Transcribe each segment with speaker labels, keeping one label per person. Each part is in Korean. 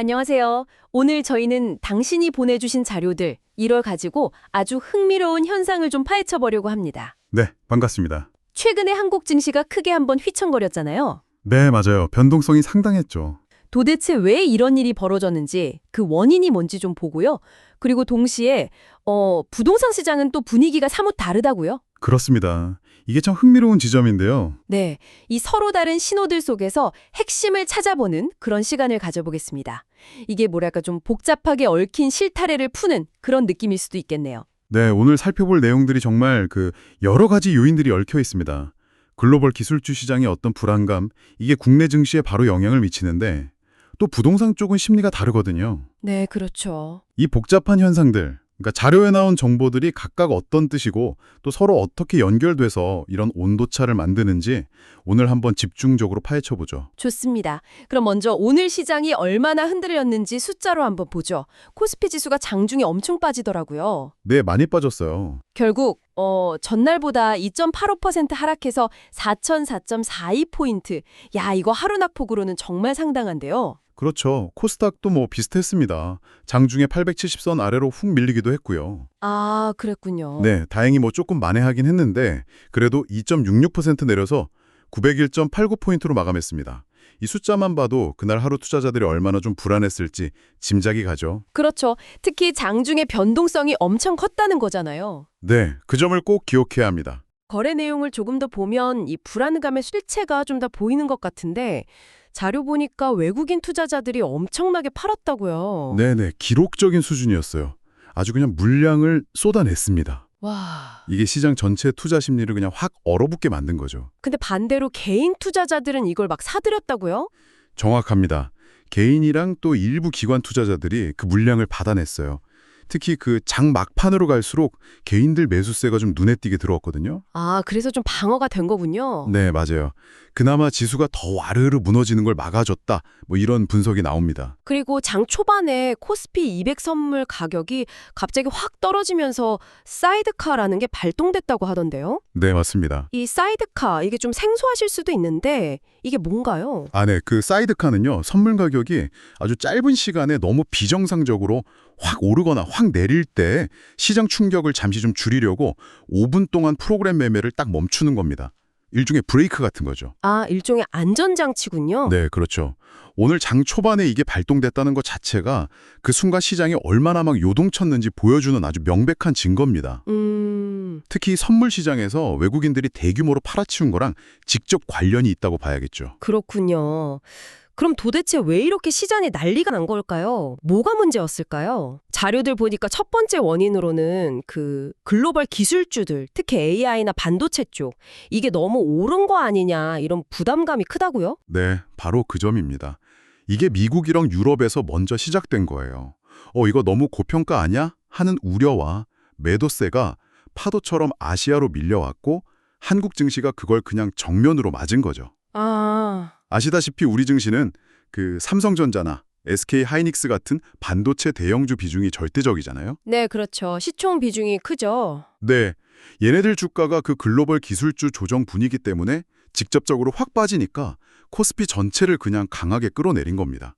Speaker 1: 안녕하세요. 오늘 저희는 당신이 보내주신 자료들, 이걸 가지고 아주 흥미로운 현상을 좀 파헤쳐 보려고 합니다.
Speaker 2: 네, 반갑습니다.
Speaker 1: 최근에 한국 증시가 크게 한번 휘청거렸잖아요.
Speaker 2: 네, 맞아요. 변동성이 상당했죠.
Speaker 1: 도대체 왜 이런 일이 벌어졌는지, 그 원인이 뭔지 좀 보고요. 그리고 동시에 부동산 시장은 또 분위기가 사뭇 다르다고요?
Speaker 2: 그렇습니다. 이게 참 흥미로운 지점인데요.
Speaker 1: 네, 이 서로 다른 신호들 속에서 핵심을 찾아보는 그런 시간을 가져보겠습니다. 이게 뭐랄까 좀 복잡하게 얽힌 실타래를 푸는 그런 느낌일 수도 있겠네요.
Speaker 2: 네, 오늘 살펴볼 내용들이 정말 여러 가지 요인들이 얽혀 있습니다. 글로벌 기술주 시장의 어떤 불안감, 이게 국내 증시에 바로 영향을 미치는데 또 부동산 쪽은 심리가 다르거든요.
Speaker 1: 네, 그렇죠.
Speaker 2: 이 복잡한 현상들, 그러니까 자료에 나온 정보들이 각각 어떤 뜻이고 또 서로 어떻게 연결돼서 이런 온도차를 만드는지 오늘 한번 집중적으로 파헤쳐보죠.
Speaker 1: 좋습니다. 그럼 먼저 오늘 시장이 얼마나 흔들렸는지 숫자로 한번 보죠. 코스피 지수가 장중에 엄청 빠지더라고요.
Speaker 2: 네, 많이 빠졌어요.
Speaker 1: 결국 전날보다 2.85% 하락해서 4,004.42포인트. 야, 이거 하루 낙폭으로는 정말 상당한데요.
Speaker 2: 그렇죠. 코스닥도 비슷했습니다. 장중에 870선 아래로 훅 밀리기도 했고요.
Speaker 1: 아, 그랬군요.
Speaker 2: 네, 다행히 조금 만회하긴 했는데 그래도 2.66% 내려서 901.89포인트로 마감했습니다. 이 숫자만 봐도 그날 하루 투자자들이 얼마나 좀 불안했을지 짐작이 가죠.
Speaker 1: 그렇죠. 특히 장중에 변동성이 엄청 컸다는 거잖아요.
Speaker 2: 네, 그 점을 꼭 기억해야 합니다.
Speaker 1: 거래 내용을 조금 더 보면 이 불안감의 실체가 좀 더 보이는 것 같은데 자료 보니까 외국인 투자자들이 엄청나게 팔았다고요.
Speaker 2: 네네, 기록적인 수준이었어요. 아주 그냥 물량을 쏟아냈습니다.
Speaker 1: 와.
Speaker 2: 이게 시장 전체 투자 심리를 그냥 확 얼어붙게 만든 거죠.
Speaker 1: 근데 반대로 개인 투자자들은 이걸 막 사들였다고요?
Speaker 2: 정확합니다. 개인이랑 또 일부 기관 투자자들이 그 물량을 받아냈어요. 특히 장 막판으로 갈수록 개인들 매수세가 좀 눈에 띄게 들어왔거든요.
Speaker 1: 아, 그래서 좀 방어가 된 거군요.
Speaker 2: 네, 맞아요. 그나마 지수가 더 와르르 무너지는 걸 막아줬다. 이런 분석이 나옵니다.
Speaker 1: 그리고 장 초반에 코스피 200 선물 가격이 갑자기 확 떨어지면서 사이드카라는 게 발동됐다고 하던데요.
Speaker 2: 네, 맞습니다.
Speaker 1: 이 사이드카, 이게 좀 생소하실 수도 있는데 이게 뭔가요?
Speaker 2: 네, 사이드카는요, 선물 가격이 아주 짧은 시간에 너무 비정상적으로 확 오르거나 확 내릴 때 시장 충격을 잠시 좀 줄이려고 5분 동안 프로그램 매매를 딱 멈추는 겁니다. 일종의 브레이크 같은 거죠.
Speaker 1: 아, 일종의 안전장치군요.
Speaker 2: 네, 그렇죠. 오늘 장 초반에 이게 발동됐다는 것 자체가 그 순간 시장이 얼마나 막 요동쳤는지 보여주는 아주 명백한 증거입니다. 특히 선물 시장에서 외국인들이 대규모로 팔아치운 거랑 직접 관련이 있다고 봐야겠죠.
Speaker 1: 그렇군요. 그럼 도대체 왜 이렇게 시장에 난리가 난 걸까요? 뭐가 문제였을까요? 자료들 보니까 첫 번째 원인으로는 글로벌 기술주들, 특히 AI나 반도체 쪽, 이게 너무 오른 거 아니냐 이런 부담감이 크다고요?
Speaker 2: 네, 바로 그 점입니다. 이게 미국이랑 유럽에서 먼저 시작된 거예요. 이거 너무 고평가 아니야? 하는 우려와 매도세가 파도처럼 아시아로 밀려왔고 한국 증시가 그걸 그냥 정면으로 맞은 거죠. 아시다시피 우리 증시는 삼성전자나 SK 하이닉스 같은 반도체 대형주 비중이 절대적이잖아요.
Speaker 1: 네, 그렇죠. 시총 비중이 크죠.
Speaker 2: 네, 얘네들 주가가 글로벌 기술주 조정 분위기 때문에 직접적으로 확 빠지니까 코스피 전체를 그냥 강하게 끌어내린 겁니다.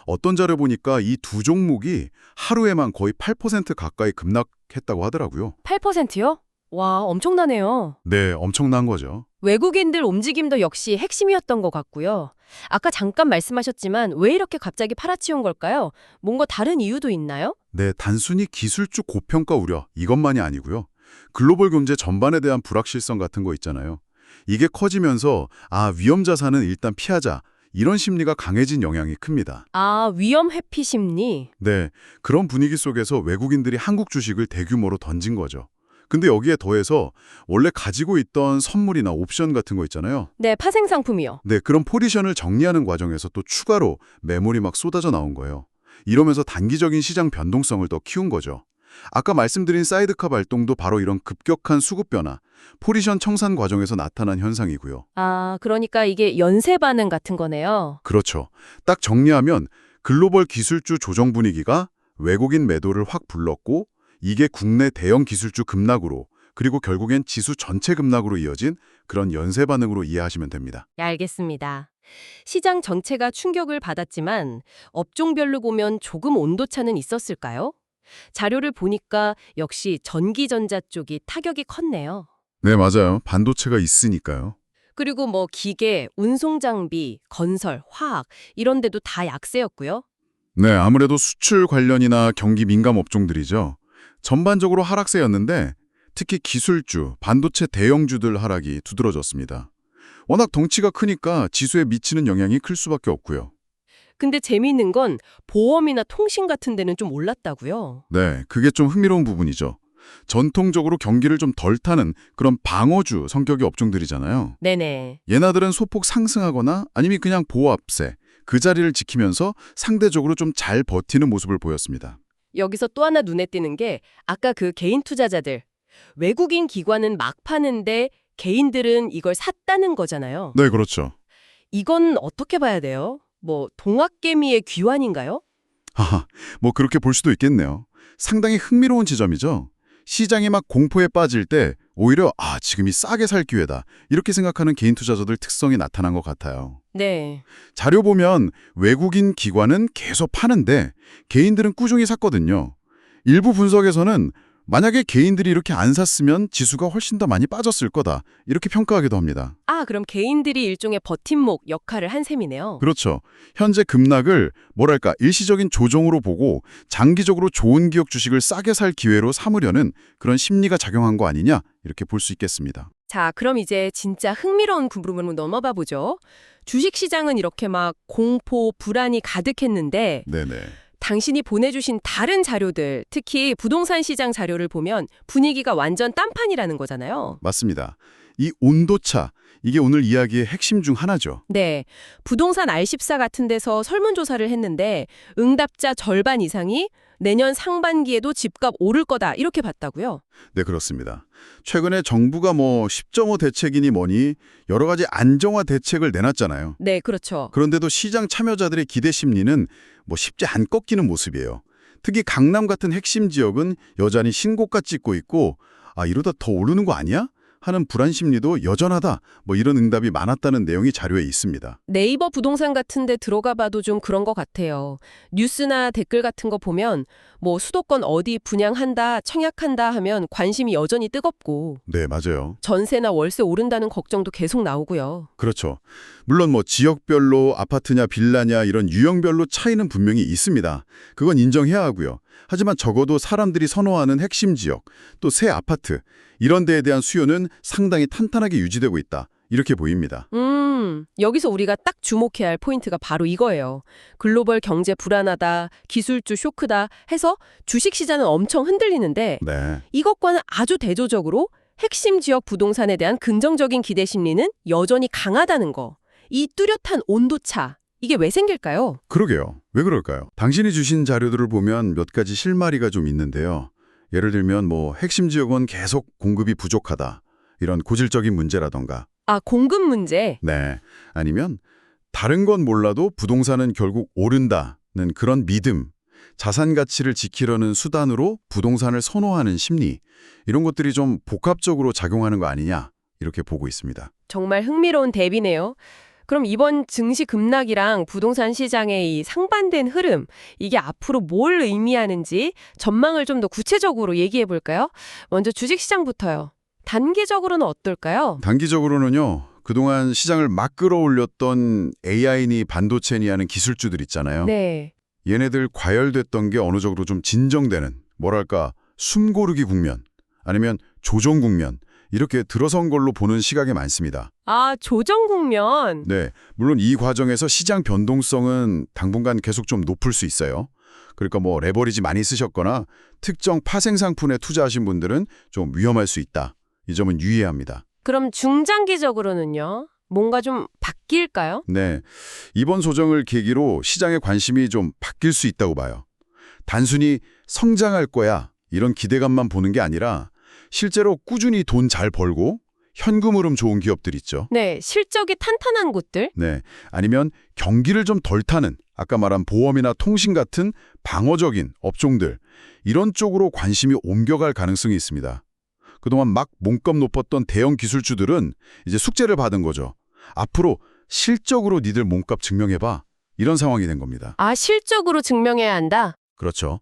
Speaker 2: 어떤 자료 보니까 이 두 종목이 하루에만 거의 8% 가까이 급락했다고 하더라고요.
Speaker 1: 8%요? 와, 엄청나네요.
Speaker 2: 네, 엄청난 거죠.
Speaker 1: 외국인들 움직임도 역시 핵심이었던 것 같고요. 아까 잠깐 말씀하셨지만 왜 이렇게 갑자기 팔아치운 걸까요? 뭔가 다른 이유도 있나요?
Speaker 2: 네, 단순히 기술주 고평가 우려 이것만이 아니고요. 글로벌 경제 전반에 대한 불확실성 같은 거 있잖아요. 이게 커지면서 위험 자산은 일단 피하자. 이런 심리가 강해진 영향이 큽니다.
Speaker 1: 아, 위험 회피 심리.
Speaker 2: 네, 그런 분위기 속에서 외국인들이 한국 주식을 대규모로 던진 거죠. 근데 여기에 더해서 원래 가지고 있던 선물이나 옵션 같은 거 있잖아요.
Speaker 1: 네, 파생 상품이요.
Speaker 2: 네, 그런 포지션을 정리하는 과정에서 또 추가로 매물이 막 쏟아져 나온 거예요. 이러면서 단기적인 시장 변동성을 더 키운 거죠. 아까 말씀드린 사이드카 발동도 바로 이런 급격한 수급 변화, 포지션 청산 과정에서 나타난 현상이고요.
Speaker 1: 아, 그러니까 이게 연쇄 반응 같은 거네요.
Speaker 2: 그렇죠. 딱 정리하면 글로벌 기술주 조정 분위기가 외국인 매도를 확 불렀고 이게 국내 대형 기술주 급락으로 그리고 결국엔 지수 전체 급락으로 이어진 그런 연쇄 반응으로 이해하시면 됩니다.
Speaker 1: 알겠습니다. 시장 전체가 충격을 받았지만 업종별로 보면 조금 온도차는 있었을까요? 자료를 보니까 역시 전기전자 쪽이 타격이 컸네요.
Speaker 2: 네, 맞아요. 반도체가 있으니까요.
Speaker 1: 그리고 뭐 기계, 운송장비, 건설, 화학 이런 데도 다 약세였고요.
Speaker 2: 네, 아무래도 수출 관련이나 경기 민감 업종들이죠. 전반적으로 하락세였는데 특히 기술주, 반도체 대형주들 하락이 두드러졌습니다. 워낙 덩치가 크니까 지수에 미치는 영향이 클 수밖에 없고요.
Speaker 1: 근데 재미있는 건 보험이나 통신 같은 데는 좀 올랐다고요.
Speaker 2: 네, 그게 좀 흥미로운 부분이죠. 전통적으로 경기를 좀 덜 타는 그런 방어주 성격의 업종들이잖아요.
Speaker 1: 네네.
Speaker 2: 얘네들은 소폭 상승하거나 아니면 그냥 보합세, 그 자리를 지키면서 상대적으로 좀 잘 버티는 모습을 보였습니다.
Speaker 1: 여기서 또 하나 눈에 띄는 게 아까 그 개인 투자자들. 외국인 기관은 막 파는데 개인들은 이걸 샀다는 거잖아요.
Speaker 2: 네, 그렇죠.
Speaker 1: 이건 어떻게 봐야 돼요? 뭐 동학개미의 귀환인가요?
Speaker 2: 하하, 뭐 그렇게 볼 수도 있겠네요. 상당히 흥미로운 지점이죠. 시장이 막 공포에 빠질 때 오히려 지금이 싸게 살 기회다. 이렇게 생각하는 개인 투자자들 특성이 나타난 것 같아요.
Speaker 1: 네.
Speaker 2: 자료 보면 외국인 기관은 계속 파는데 개인들은 꾸준히 샀거든요. 일부 분석에서는 만약에 개인들이 이렇게 안 샀으면 지수가 훨씬 더 많이 빠졌을 거다. 이렇게 평가하기도 합니다.
Speaker 1: 그럼 개인들이 일종의 버팀목 역할을 한 셈이네요.
Speaker 2: 그렇죠. 현재 급락을 뭐랄까 일시적인 조정으로 보고 장기적으로 좋은 기업 주식을 싸게 살 기회로 삼으려는 그런 심리가 작용한 거 아니냐 이렇게 볼 수 있겠습니다.
Speaker 1: 자, 그럼 이제 진짜 흥미로운 부분으로 넘어가 보죠. 주식시장은 이렇게 막 공포, 불안이 가득했는데
Speaker 2: 네네.
Speaker 1: 당신이 보내주신 다른 자료들, 특히 부동산 시장 자료를 보면 분위기가 완전 딴판이라는 거잖아요.
Speaker 2: 맞습니다. 이 온도차, 이게 오늘 이야기의 핵심 중 하나죠.
Speaker 1: 네, 부동산 R14 같은 데서 설문조사를 했는데 응답자 절반 이상이 내년 상반기에도 집값 오를 거다 이렇게 봤다고요.
Speaker 2: 네, 그렇습니다. 최근에 정부가 10.5 대책이니 뭐니 여러 가지 안정화 대책을 내놨잖아요.
Speaker 1: 네, 그렇죠.
Speaker 2: 그런데도 시장 참여자들의 기대 심리는 쉽지 않 꺾이는 모습이에요. 특히 강남 같은 핵심 지역은 여전히 신고가 찍고 있고 이러다 더 오르는 거 아니야? 하는 불안 심리도 여전하다. 이런 응답이 많았다는 내용이 자료에 있습니다.
Speaker 1: 네이버 부동산 같은 데 들어가 봐도 좀 그런 것 같아요. 뉴스나 댓글 같은 거 보면 수도권 어디 분양한다, 청약한다 하면 관심이 여전히 뜨겁고
Speaker 2: 네, 맞아요.
Speaker 1: 전세나 월세 오른다는 걱정도 계속 나오고요.
Speaker 2: 그렇죠. 물론 지역별로 아파트냐 빌라냐 이런 유형별로 차이는 분명히 있습니다. 그건 인정해야 하고요. 하지만 적어도 사람들이 선호하는 핵심 지역, 또 새 아파트 이런 데에 대한 수요는 상당히 탄탄하게 유지되고 있다. 이렇게 보입니다.
Speaker 1: 여기서 우리가 딱 주목해야 할 포인트가 바로 이거예요. 글로벌 경제 불안하다, 기술주 쇼크다 해서 주식시장은 엄청 흔들리는데
Speaker 2: 네.
Speaker 1: 이것과는 아주 대조적으로 핵심 지역 부동산에 대한 긍정적인 기대 심리는 여전히 강하다는 거. 이 뚜렷한 온도차, 이게 왜 생길까요?
Speaker 2: 그러게요. 왜 그럴까요? 당신이 주신 자료들을 보면 몇 가지 실마리가 좀 있는데요. 예를 들면 핵심 지역은 계속 공급이 부족하다. 이런 고질적인 문제라던가.
Speaker 1: 공급 문제.
Speaker 2: 네. 아니면 다른 건 몰라도 부동산은 결국 오른다는 그런 믿음. 자산 가치를 지키려는 수단으로 부동산을 선호하는 심리. 이런 것들이 좀 복합적으로 작용하는 거 아니냐. 이렇게 보고 있습니다.
Speaker 1: 정말 흥미로운 대비네요. 그럼 이번 증시 급락이랑 부동산 시장의 이 상반된 흐름, 이게 앞으로 뭘 의미하는지 전망을 좀 더 구체적으로 얘기해 볼까요? 먼저 주식시장부터요. 단기적으로는 어떨까요?
Speaker 2: 단기적으로는요. 그동안 시장을 막 끌어올렸던 AI니 반도체니 하는 기술주들 있잖아요.
Speaker 1: 네.
Speaker 2: 얘네들 과열됐던 게 어느 정도 좀 진정되는, 숨고르기 국면, 아니면 조정 국면, 이렇게 들어선 걸로 보는 시각이 많습니다.
Speaker 1: 조정 국면.
Speaker 2: 네, 물론 이 과정에서 시장 변동성은 당분간 계속 좀 높을 수 있어요. 그러니까 레버리지 많이 쓰셨거나 특정 파생 상품에 투자하신 분들은 좀 위험할 수 있다. 이 점은 유의해야 합니다.
Speaker 1: 그럼 중장기적으로는요? 뭔가 좀 바뀔까요?
Speaker 2: 네, 이번 조정을 계기로 시장의 관심이 좀 바뀔 수 있다고 봐요. 단순히 성장할 거야 이런 기대감만 보는 게 아니라 실제로 꾸준히 돈 잘 벌고 현금 흐름 좋은 기업들 있죠.
Speaker 1: 네, 실적이 탄탄한 곳들.
Speaker 2: 네, 아니면 경기를 좀 덜 타는 아까 말한 보험이나 통신 같은 방어적인 업종들 이런 쪽으로 관심이 옮겨갈 가능성이 있습니다. 그동안 막 몸값 높았던 대형 기술주들은 이제 숙제를 받은 거죠. 앞으로 실적으로 니들 몸값 증명해봐. 이런 상황이 된 겁니다.
Speaker 1: 아, 실적으로 증명해야 한다?
Speaker 2: 그렇죠.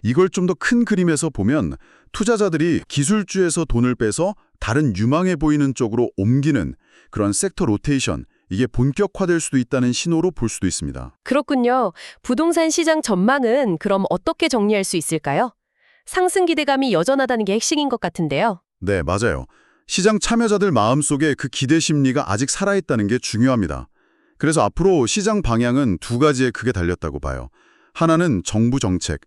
Speaker 2: 이걸 좀 더 큰 그림에서 보면 투자자들이 기술주에서 돈을 빼서 다른 유망해 보이는 쪽으로 옮기는 그런 섹터 로테이션, 이게 본격화될 수도 있다는 신호로 볼 수도 있습니다.
Speaker 1: 그렇군요. 부동산 시장 전망은 그럼 어떻게 정리할 수 있을까요? 상승 기대감이 여전하다는 게 핵심인 것 같은데요.
Speaker 2: 네, 맞아요. 시장 참여자들 마음속에 그 기대 심리가 아직 살아있다는 게 중요합니다. 그래서 앞으로 시장 방향은 두 가지에 크게 달렸다고 봐요. 하나는 정부 정책,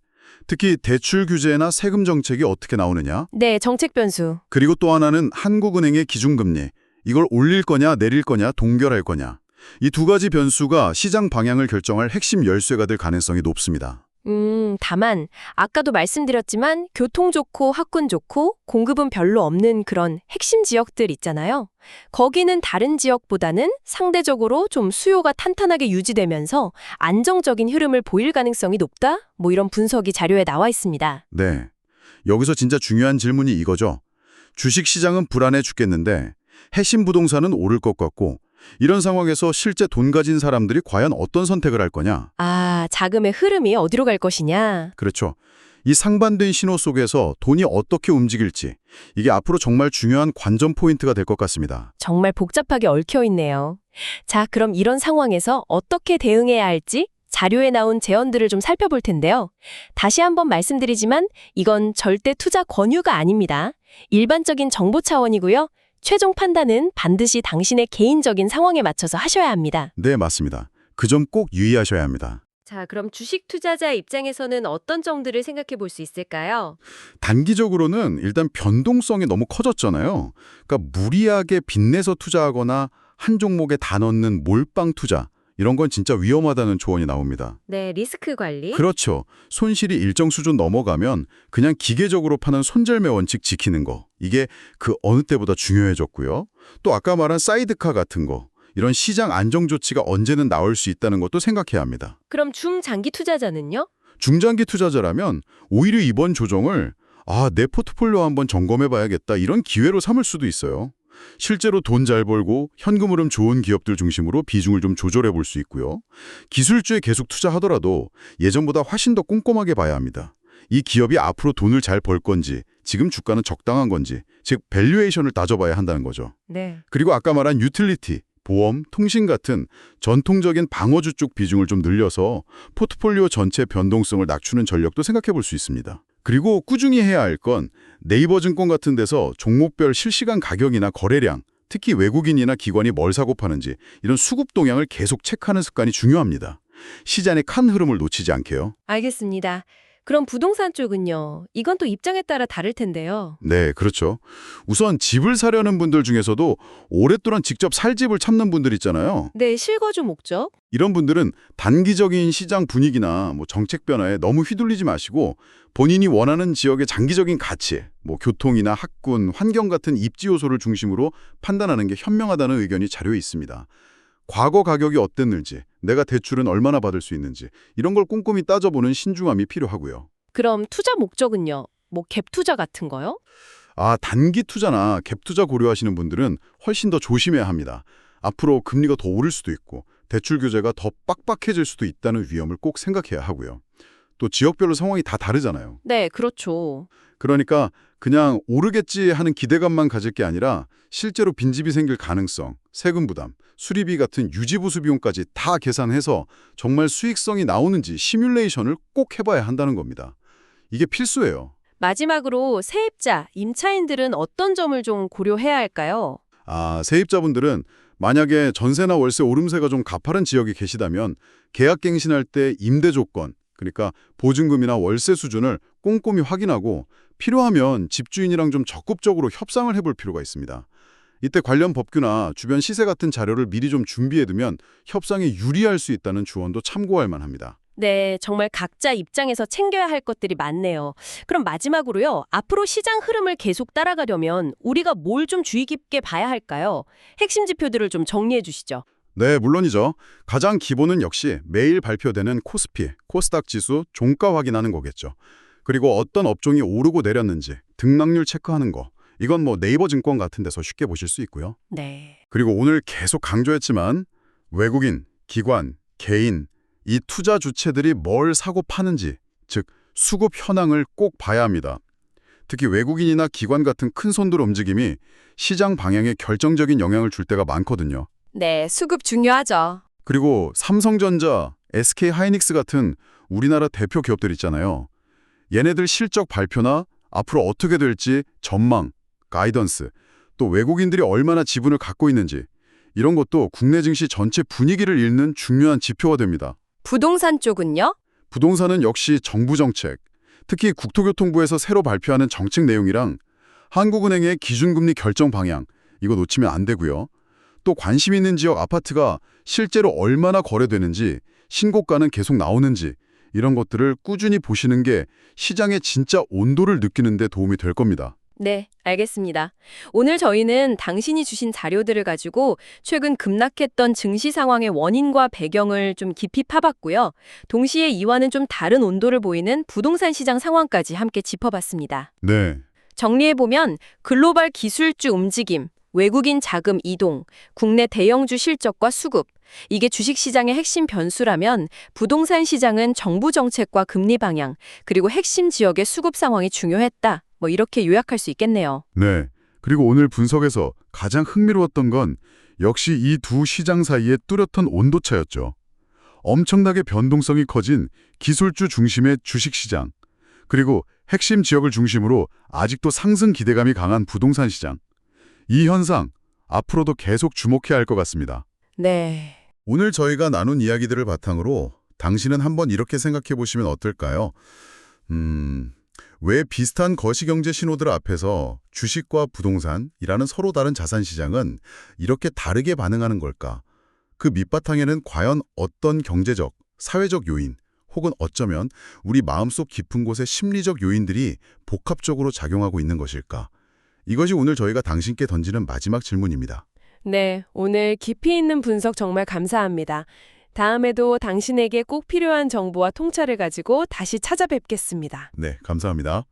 Speaker 2: 특히 대출 규제나 세금 정책이 어떻게 나오느냐.
Speaker 1: 네, 정책 변수.
Speaker 2: 그리고 또 하나는 한국은행의 기준금리, 이걸 올릴 거냐 내릴 거냐 동결할 거냐. 이 두 가지 변수가 시장 방향을 결정할 핵심 열쇠가 될 가능성이 높습니다.
Speaker 1: 다만 아까도 말씀드렸지만 교통 좋고 학군 좋고 공급은 별로 없는 그런 핵심 지역들 있잖아요. 거기는 다른 지역보다는 상대적으로 좀 수요가 탄탄하게 유지되면서 안정적인 흐름을 보일 가능성이 높다? 뭐 이런 분석이 자료에 나와 있습니다.
Speaker 2: 네. 여기서 진짜 중요한 질문이 이거죠. 주식시장은 불안해 죽겠는데 핵심 부동산은 오를 것 같고 이런 상황에서 실제 돈 가진 사람들이 과연 어떤 선택을 할 거냐?
Speaker 1: 아, 자금의 흐름이 어디로 갈 것이냐?
Speaker 2: 그렇죠. 이 상반된 신호 속에서 돈이 어떻게 움직일지 이게 앞으로 정말 중요한 관전 포인트가 될 것 같습니다.
Speaker 1: 정말 복잡하게 얽혀 있네요. 자, 그럼 이런 상황에서 어떻게 대응해야 할지 자료에 나온 제언들을 좀 살펴볼 텐데요. 다시 한번 말씀드리지만 이건 절대 투자 권유가 아닙니다. 일반적인 정보 차원이고요. 최종 판단은 반드시 당신의 개인적인 상황에 맞춰서 하셔야 합니다.
Speaker 2: 네, 맞습니다. 그 점 꼭 유의하셔야 합니다.
Speaker 1: 자, 그럼 주식 투자자 입장에서는 어떤 점들을 생각해 볼 수 있을까요?
Speaker 2: 단기적으로는 일단 변동성이 너무 커졌잖아요. 그러니까 무리하게 빚내서 투자하거나 한 종목에 다 넣는 몰빵 투자, 이런 건 진짜 위험하다는 조언이 나옵니다.
Speaker 1: 네, 리스크 관리.
Speaker 2: 그렇죠. 손실이 일정 수준 넘어가면 그냥 기계적으로 파는 손절매 원칙 지키는 거. 이게 그 어느 때보다 중요해졌고요. 또 아까 말한 사이드카 같은 거. 이런 시장 안정 조치가 언제는 나올 수 있다는 것도 생각해야 합니다.
Speaker 1: 그럼 중장기 투자자는요?
Speaker 2: 중장기 투자자라면 오히려 이번 조정을 내 포트폴리오 한번 점검해 봐야겠다 이런 기회로 삼을 수도 있어요. 실제로 돈 잘 벌고 현금 흐름 좋은 기업들 중심으로 비중을 좀 조절해 볼 수 있고요. 기술주에 계속 투자하더라도 예전보다 훨씬 더 꼼꼼하게 봐야 합니다. 이 기업이 앞으로 돈을 잘 벌 건지, 지금 주가는 적당한 건지, 즉 밸류에이션을 따져봐야 한다는 거죠.
Speaker 1: 네.
Speaker 2: 그리고 아까 말한 유틸리티, 보험, 통신 같은 전통적인 방어주 쪽 비중을 좀 늘려서 포트폴리오 전체 변동성을 낮추는 전략도 생각해 볼 수 있습니다. 그리고 꾸준히 해야 할 건 네이버 증권 같은 데서 종목별 실시간 가격이나 거래량, 특히 외국인이나 기관이 뭘 사고 파는지 이런 수급 동향을 계속 체크하는 습관이 중요합니다. 시장의 큰 흐름을 놓치지 않게요.
Speaker 1: 알겠습니다. 그럼 부동산 쪽은요? 이건 또 입장에 따라 다를 텐데요.
Speaker 2: 네, 그렇죠. 우선 집을 사려는 분들 중에서도 오랫동안 직접 살 집을 찾는 분들 있잖아요.
Speaker 1: 네, 실거주 목적.
Speaker 2: 이런 분들은 단기적인 시장 분위기나 정책 변화에 너무 휘둘리지 마시고 본인이 원하는 지역의 장기적인 가치, 교통이나 학군, 환경 같은 입지 요소를 중심으로 판단하는 게 현명하다는 의견이 자료에 있습니다. 과거 가격이 어땠는지, 내가 대출은 얼마나 받을 수 있는지 이런 걸 꼼꼼히 따져보는 신중함이 필요하고요.
Speaker 1: 그럼 투자 목적은요? 갭 투자 같은 거요?
Speaker 2: 단기 투자나 갭 투자 고려하시는 분들은 훨씬 더 조심해야 합니다. 앞으로 금리가 더 오를 수도 있고 대출 규제가 더 빡빡해질 수도 있다는 위험을 꼭 생각해야 하고요. 또 지역별로 상황이 다 다르잖아요.
Speaker 1: 네, 그렇죠.
Speaker 2: 그러니까 그냥 오르겠지 하는 기대감만 가질 게 아니라 실제로 빈집이 생길 가능성, 세금 부담, 수리비 같은 유지보수 비용까지 다 계산해서 정말 수익성이 나오는지 시뮬레이션을 꼭 해봐야 한다는 겁니다. 이게 필수예요.
Speaker 1: 마지막으로 세입자, 임차인들은 어떤 점을 좀 고려해야 할까요?
Speaker 2: 세입자분들은 만약에 전세나 월세 오름세가 좀 가파른 지역에 계시다면 계약갱신할 때 임대 조건, 그러니까 보증금이나 월세 수준을 꼼꼼히 확인하고 필요하면 집주인이랑 좀 적극적으로 협상을 해볼 필요가 있습니다. 이때 관련 법규나 주변 시세 같은 자료를 미리 좀 준비해두면 협상에 유리할 수 있다는 조언도 참고할 만합니다.
Speaker 1: 네, 정말 각자 입장에서 챙겨야 할 것들이 많네요. 그럼 마지막으로요. 앞으로 시장 흐름을 계속 따라가려면 우리가 뭘 좀 주의 깊게 봐야 할까요? 핵심 지표들을 좀 정리해 주시죠.
Speaker 2: 네, 물론이죠. 가장 기본은 역시 매일 발표되는 코스피, 코스닥 지수 종가 확인하는 거겠죠. 그리고 어떤 업종이 오르고 내렸는지 등락률 체크하는 거. 이건 뭐 네이버 증권 같은 데서 쉽게 보실 수 있고요.
Speaker 1: 네.
Speaker 2: 그리고 오늘 계속 강조했지만 외국인, 기관, 개인, 이 투자 주체들이 뭘 사고 파는지, 즉 수급 현황을 꼭 봐야 합니다. 특히 외국인이나 기관 같은 큰 손들 움직임이 시장 방향에 결정적인 영향을 줄 때가 많거든요.
Speaker 1: 네, 수급 중요하죠.
Speaker 2: 그리고 삼성전자, SK 하이닉스 같은 우리나라 대표 기업들 있잖아요. 얘네들 실적 발표나 앞으로 어떻게 될지 전망, 가이던스, 또 외국인들이 얼마나 지분을 갖고 있는지 이런 것도 국내 증시 전체 분위기를 읽는 중요한 지표가 됩니다.
Speaker 1: 부동산 쪽은요?
Speaker 2: 부동산은 역시 정부 정책, 특히 국토교통부에서 새로 발표하는 정책 내용이랑 한국은행의 기준금리 결정 방향, 이거 놓치면 안 되고요. 또 관심 있는 지역 아파트가 실제로 얼마나 거래되는지, 신고가는 계속 나오는지 이런 것들을 꾸준히 보시는 게 시장의 진짜 온도를 느끼는 데 도움이 될 겁니다.
Speaker 1: 네, 알겠습니다. 오늘 저희는 당신이 주신 자료들을 가지고 최근 급락했던 증시 상황의 원인과 배경을 좀 깊이 파봤고요. 동시에 이와는 좀 다른 온도를 보이는 부동산 시장 상황까지 함께 짚어봤습니다.
Speaker 2: 네.
Speaker 1: 정리해보면 글로벌 기술주 움직임, 외국인 자금 이동, 국내 대형주 실적과 수급, 이게 주식시장의 핵심 변수라면 부동산 시장은 정부 정책과 금리 방향, 그리고 핵심 지역의 수급 상황이 중요했다. 뭐 이렇게 요약할 수 있겠네요.
Speaker 2: 네. 그리고 오늘 분석에서 가장 흥미로웠던 건 역시 이 두 시장 사이의 뚜렷한 온도차였죠. 엄청나게 변동성이 커진 기술주 중심의 주식시장, 그리고 핵심 지역을 중심으로 아직도 상승 기대감이 강한 부동산 시장. 이 현상, 앞으로도 계속 주목해야 할 것 같습니다.
Speaker 1: 네.
Speaker 2: 오늘 저희가 나눈 이야기들을 바탕으로 당신은 한번 이렇게 생각해 보시면 어떨까요? 왜 비슷한 거시경제 신호들 앞에서 주식과 부동산이라는 서로 다른 자산 시장은 이렇게 다르게 반응하는 걸까? 그 밑바탕에는 과연 어떤 경제적, 사회적 요인, 혹은 어쩌면 우리 마음속 깊은 곳의 심리적 요인들이 복합적으로 작용하고 있는 것일까? 이것이 오늘 저희가 당신께 던지는 마지막 질문입니다.
Speaker 3: 네, 오늘 깊이 있는 분석 정말 감사합니다. 다음에도 당신에게 꼭 필요한 정보와 통찰을 가지고 다시 찾아뵙겠습니다.
Speaker 2: 네, 감사합니다.